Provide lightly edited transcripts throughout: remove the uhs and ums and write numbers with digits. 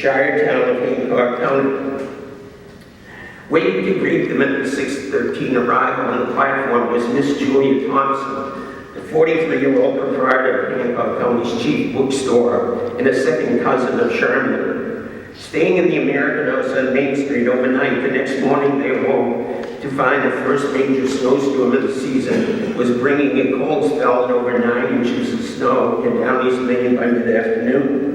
Shire town of Hancock County. Waiting to greet them at the 6:13 arrival on the platform was Miss Julia Thompson, the 43-year-old proprietor of Hancock County's chief bookstore and a second cousin of Sherman. Staying in the American House on Main Street overnight, the next morning they awoke to find the first major snowstorm of the season was bringing a cold spell and over 9 inches of snow in Downeast, Maine by mid-afternoon.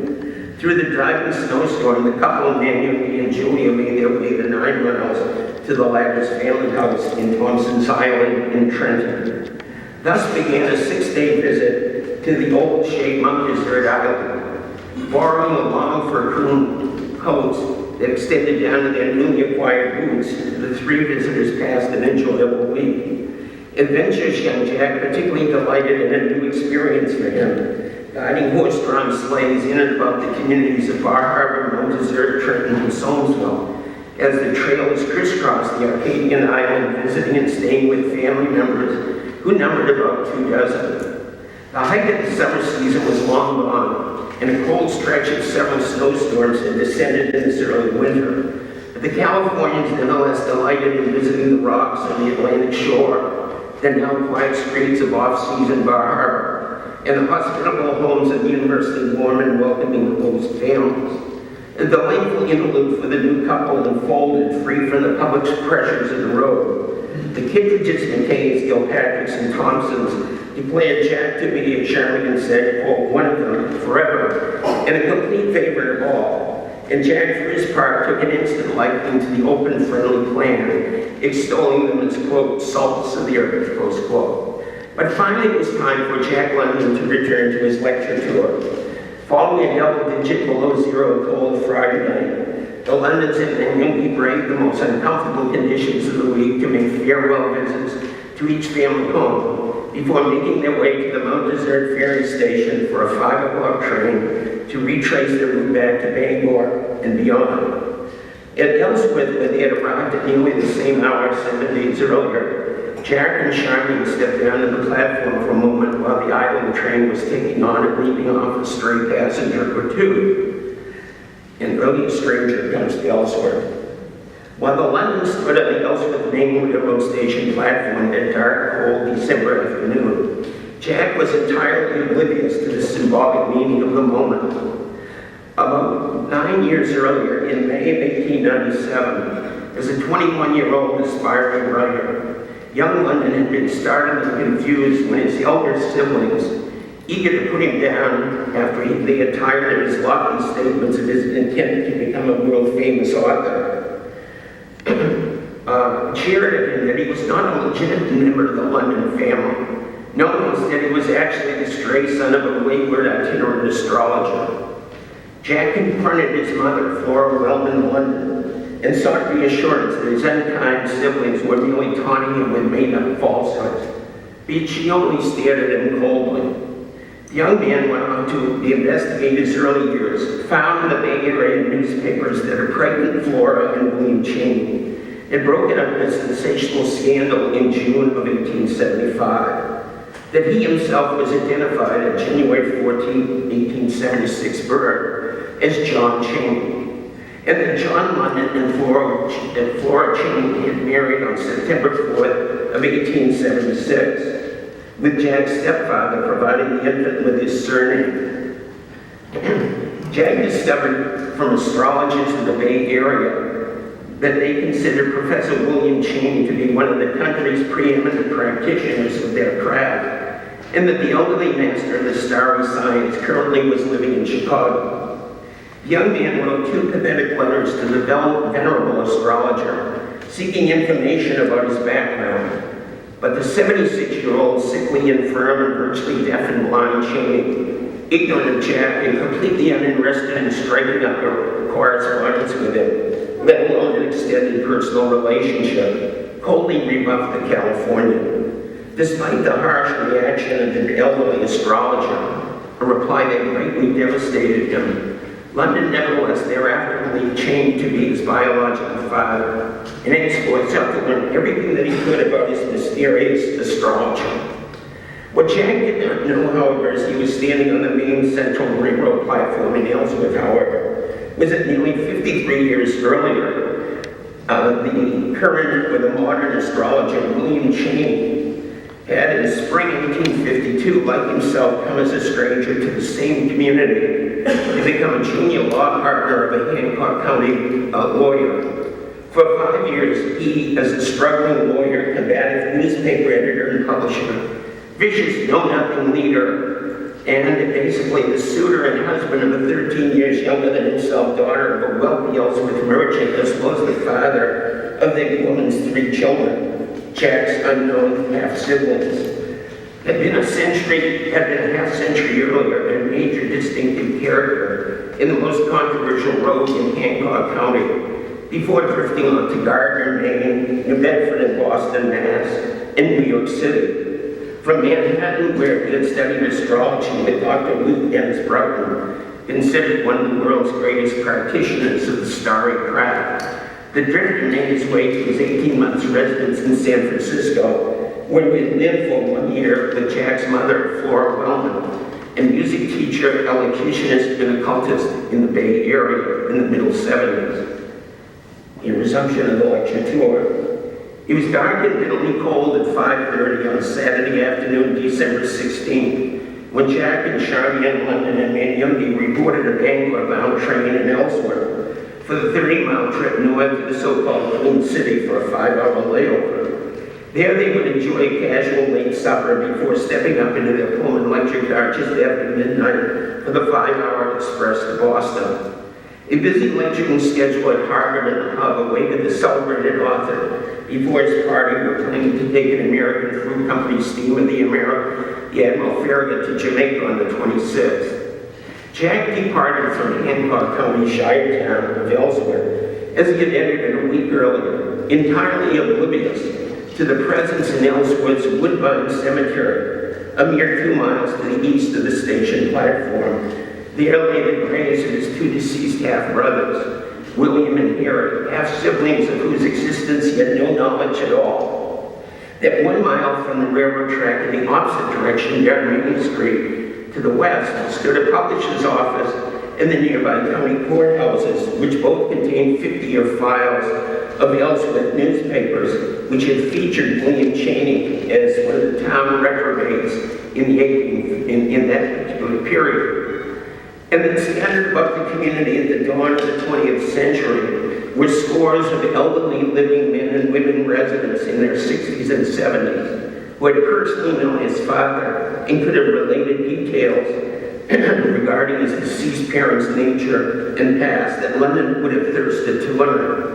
Through the driving snowstorm, the couple, Manuel and Julia, made their way the 9 miles to the latter's family house in Thompson's Island in Trenton. Thus began a 6-day visit to the old shade Mount Desert Island. Borrowing a long fur coats that extended down to their newly acquired boots, the 3 visitors passed an enjoyable week. Adventurous young Jack, particularly delighted in a new experience for him, guiding horse-drawn sleighs in and about the communities of Bar Harbor, Mount Desert, Trenton, and Soamesville, as the trails crisscrossed the Arcadian island, visiting and staying with family members who numbered about 2 dozen. The height of the summer season was long gone, and a cold stretch of several snowstorms had descended in this early winter. But the Californians nonetheless delighted in visiting the rocks on the Atlantic shore, the now quiet streets of off-season Bar Harbor, and the hospitable homes of universally warm and welcoming host families. A delightful interlude for the new couple unfolded, free from the public pressures of the road. The Kittredges, McKays, Gilpatricks, and Thompsons declared Jack to be, as Sherman said, quote, one of them forever, and a complete favorite of all. And Jack, for his part, took an instant liking to the open, friendly plan, extolling them as, quote, salts of the earth, close quote. But finally it was time for Jack London to return to his lecture tour. Following a double-digit below-zero cold Friday night, the Londons and Maine braved the most uncomfortable conditions of the week to make farewell visits to each family home before making their way to the Mount Desert ferry station for a 5 o'clock train to retrace their route back to Bangor and beyond. At Ellsworth, where they had arrived at nearly the same hour 7 days earlier, Jack and Charmaine stepped down to the platform for a moment while the idling train was taking on and leaving off a stray passenger or two. An early stranger comes to Ellsworth. While the Londons stood at the Ellsworth Maine Railroad Station platform that dark, cold December afternoon, Jack was entirely oblivious to the symbolic meaning of the moment. About 9 years earlier, in May of 1897, as a 21-year-old aspiring writer, young London had been startled and confused when his elder siblings, eager to put him down after they had tired of his lofty statements of his intent to become a world-famous author, cheered at him that he was not a legitimate member of the London family. No, instead he was actually the stray son of a wayward itinerant astrologer. Jack confronted his mother, Flora Weldon London, and sought reassurance that his unkind siblings were merely taunting him with made-up falsehoods. But she only stared at him coldly. The young man went on to investigate his early years, found in the Bay Area newspapers that a pregnant Flora and William Cheney had broken up a sensational scandal in June of 1875, that he himself was identified on January 14, 1876 birth as John Cheney, and that John London and Flora Cheney had married on September 4th of 1876, with Jack's stepfather providing the infant with his surname. Jack discovered from astrologers in the Bay Area that they considered Professor William Cheney to be one of the country's preeminent practitioners of their craft, and that the elderly master of the starry science currently was living in Chicago. The young man wrote 2 pathetic letters to the venerable astrologer, seeking information about his background. But the 76-year-old, sickly, infirm, and virtually deaf and blind Cheney, ignorant of Jack and completely uninterested in striking up a correspondence with him, let alone an extended personal relationship, coldly rebuffed the Californian. Despite the harsh reaction of the elderly astrologer, a reply that greatly devastated him, London nevertheless thereafter believed Cheney to be his biological father, and henceforth sought to learn everything that he could about his mysterious astrology. What Jack did not know, however, as he was standing on the Maine Central Railroad platform in Ellsworth, however, was that nearly 53 years earlier, the current or the modern astrologer William Cheney had in spring 1852, like himself, come as a stranger to the same community to become a junior law partner of a Hancock County lawyer. For 5 years, he, as a struggling lawyer, combative newspaper editor and publisher, vicious know-nothing leader, and basically the suitor and husband of a 13 years younger than himself daughter of a wealthy Ellsworth merchant, as well as the father of the woman's 3 children, Jack's unknown half-siblings. Had been a half century earlier, a major distinctive character in the most controversial road in Hancock County, before drifting on to Gardner, Maine, New Bedford, and Boston, Mass., and New York City. From Manhattan, where he had studied astrology with Dr. Luke Dennis Broughton, considered one of the world's greatest practitioners of the starry craft, the drifter made his way to his 18 months residence in San Francisco, where he lived for 1 year with Jack's mother, Flora Wellman, a music teacher, elocutionist, and occultist in the Bay Area in the middle 70s. In resumption of the lecture tour, it was dark and bitterly cold at 5:30 on Saturday afternoon, December 16th, when Jack and Charmian London and Maine Youngie reboarded a Bangor-bound train in Ellsworth for the 30-mile trip north to the so-called Queen City for a 5-hour layover. There they would enjoy a casual late supper before stepping up into their Pullman electric car just after midnight for the 5-hour express to Boston. A busy lecturing schedule at Harvard and the Hub awaited the celebrated author before his party were planning to take an American Fruit Company steamer, the Admiral Farragut, to Jamaica on the 26th. Jack departed from Hancock County Shire town of Ellsworth, as he had entered a week earlier, entirely oblivious to the presence in Ellsworth's Woodbine Cemetery, a mere 2 miles to the east of the station platform. There lay the graves of his 2 deceased half-brothers, William and Harry, half-siblings of whose existence he had no knowledge at all. That 1 mile from the railroad track in the opposite direction down Main Street to the west stood a publisher's office and the nearby county courthouses, which both contained 50-year files of Ellsworth newspapers, which had featured William Cheney as one of the town reprobates in that particular period. And then scattered about the community at the dawn of the 20th century were scores of elderly living men and women residents in their 60s and 70s who had personally known his father and could have related details regarding his deceased parents' nature and past that London would have thirsted to learn.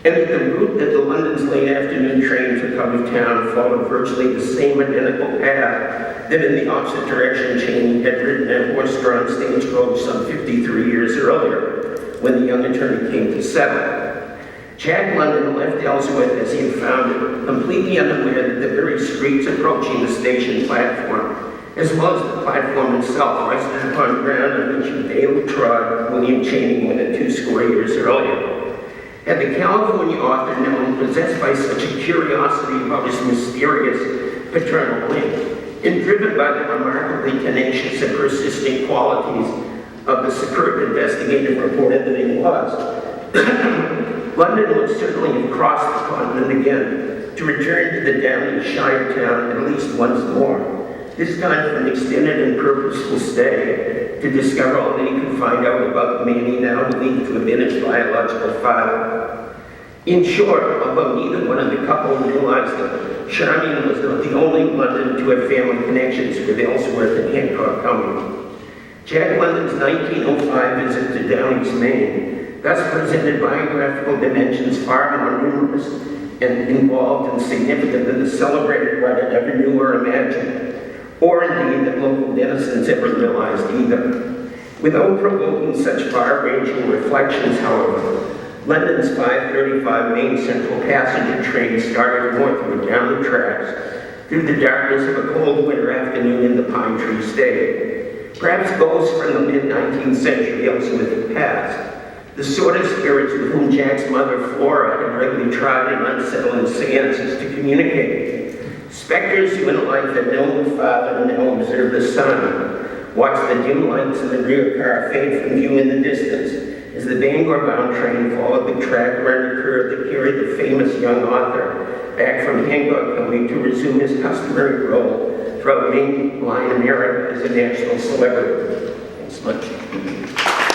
And that the route that the London's late afternoon train took out of town followed virtually the same identical path that in the opposite direction Cheney had ridden a horse-drawn stagecoach some 53 years earlier, when the young attorney came to settle. Jack London left Ellsworth as he had found it, completely unaware that the very streets approaching the station platform, as well as the platform itself, rested upon ground on which he daily trod William Cheney more than 20 years earlier. Had the California author known, possessed by such a curiosity about his mysterious paternal link, and driven by the remarkably tenacious and persistent qualities of the superb investigative reporter that he was, London would certainly have crossed the continent again to return to the Downeast Shire town at least once more, this time for an extended and purposeful stay to discover all that he could find out about the man he now believed to have been his biological father. In short, although neither one of the couple realized it, Charmian was not the only London to have family connections with Ellsworth and Hancock County. Jack London's 1905 visit to Downeast, Maine, thus presented biographical dimensions far more numerous and involved and significant than the celebrated writer ever knew or imagined, or indeed that local denizens ever realized either. Without provoking such far-ranging reflections, however, London's 5:35 Maine Central passenger train started northward down the tracks through the darkness of a cold winter afternoon in the Pine Tree State. Perhaps ghosts from the mid-19th century Ellsworth had passed, the sort of spirits with whom Jack's mother, Flora, had regularly tried in unsettling seances to communicate. Specters who in life had known the father and now observed the son, watched the dim lights in the rear car fade from view in the distance as as the Bangor-bound train followed the track rendered curve that carried the famous young author back from Hancock County to resume his customary role throughout mainline America as a national celebrity. Thanks much.